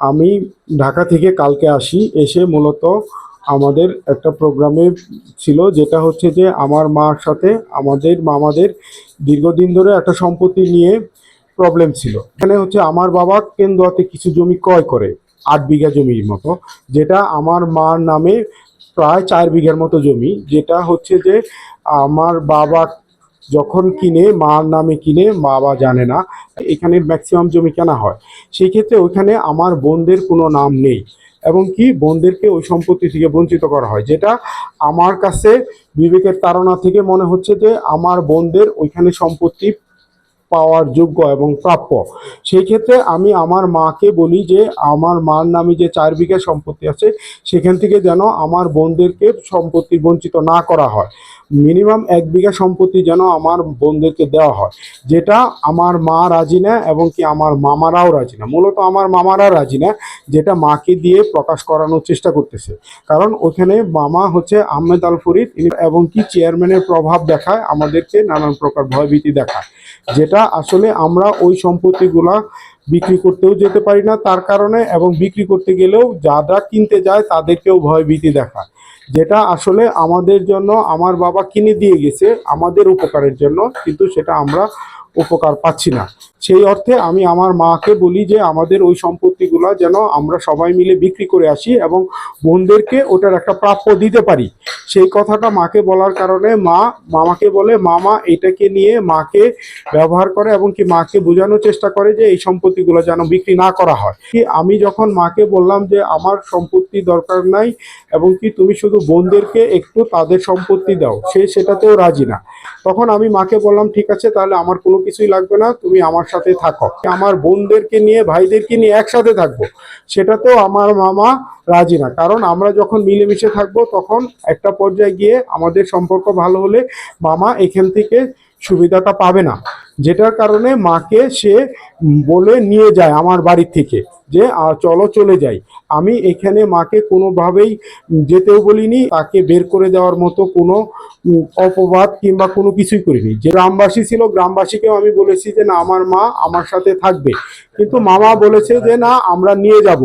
আমি ঢাকা থেকে কালকে আসি, এসে মূলত আমাদের একটা প্রোগ্রামে ছিল, যেটা হচ্ছে যে আমার মার সাথে আমাদের মামাদের দীর্ঘদিন ধরে একটা সম্পত্তি নিয়ে প্রবলেম ছিল। এখানে হচ্ছে আমার বাবা কেন্দুয়াতে কিছু জমি ক্রয় করে, 8 বিঘা জমির মতো, যেটা আমার মার নামে প্রায় 4 বিঘার মতো জমি, যেটা হচ্ছে যে আমার বাবা যখন কিনে, মার নামে কিনে, বাবা জানে না। এখানের ম্যাক্সিমাম জমি কেনা হয়, সেই ক্ষেত্রে ওইখানে আমার বোনদের কোনো নাম নেই, এবং কি বোনদেরকে ওই সম্পত্তি থেকে বঞ্চিত করা হয়, যেটা আমার কাছে বিবেকের তাড়না থেকে মনে হচ্ছে যে আমার বোনদের ওইখানে সম্পত্তি পাওয়ার যোগ্য এবং প্রাপ্য। সেই ক্ষেত্রে আমি আমার মাকে বলি যে আমার মার নামে যে 4 বিঘা সম্পত্তি আছে, সেখান থেকে যেন আমার বোনদেরকে সম্পত্তি বঞ্চিত না করা হয়। মিনিমাম 1 বিঘা সম্পত্তি যেন আমার বোনদেরকে দেওয়া হয়, যেটা আমার মা রাজি না, এবং কি আমার মামারাও রাজি না। মূলত আমার মামারা রাজি না, যেটা মাকে দিয়ে প্রকাশ করানোর চেষ্টা করতেছে। কারণ ওখানে মামা হচ্ছে আহমেদ আল ফরিদ, এবং কি চেয়ারম্যানের প্রভাব দেখায়, আমাদেরকে নানান প্রকার ভয়ভীতি দেখায়, যেটা আসলে আমরা ওই সম্পত্তিগুলা বিক্রি করতেও যেতে পারি না তার কারণে, এবং বিক্রি করতে গেলেও যারা কিনতে যায় তাদেরকেও ভয়ভীতি দেখায়, যেটা আসলে আমাদের জন্য আমার বাবা কিনে দিয়ে গেছে আমাদের উপকারের জন্য, কিন্তু সেটা আমরা উপকার পাচ্ছি না। সেই অর্থে আমি আমার মাকে বলি যে আমাদের ওই সম্পত্তিগুলো যেন আমরা সবাই মিলে বিক্রি করে আসি, এবং বোনদেরকে ওটার একটা প্রাপ্য দিতে পারি। সেই কথাটা মাকে বলার কারণে মামাকে বলে, মামা এটাকে নিয়ে মাকে ব্যবহার করে, এবং কি মাকে বোঝানোর চেষ্টা করে যে এই সম্পত্তিগুলো যেন বিক্রি না করা হয়। কি আমি যখন মাকে বললাম যে আমার সম্পত্তি দরকার নাই, এবং কি তুমি শুধু বোনদেরকে একটু তাদের সম্পত্তি দাও, সে সেটাতেও রাজি না। তখন আমি মাকে বললাম, ঠিক আছে, তাহলে আমার কোনো কিছুই লাগবে না, তুমি আমার সাথে থাকো, আমার বোনদেরকে নিয়ে ভাইদেরকে নিয়ে একসাথে থাকবো, সেটাতেও আমার মামা রাজি না। কারণ আমরা যখন মিলেমিশে থাকবো, তখন একটা পর্যায়ে গিয়ে আমাদের সম্পর্ক ভালো হলে মামা এখান থেকে সুবিধাটা পাবে না, যেটার কারণে মাকে সে বলে নিয়ে যায় আমার বাড়ি থেকে, যে চলো চলে যাই। আমি এখানে মাকে কোনোভাবেই যেতেও বলিনি, তাকে বের করে দেওয়ার মতো কোনো অপবাদ কিংবা কোনো কিছুই করিনি। যে গ্রামবাসী ছিল, গ্রামবাসীকেও আমি বলেছি যে না, আমার মা আমার সাথে থাকবে, কিন্তু মামা বলেছে যে না, আমরা নিয়ে যাব।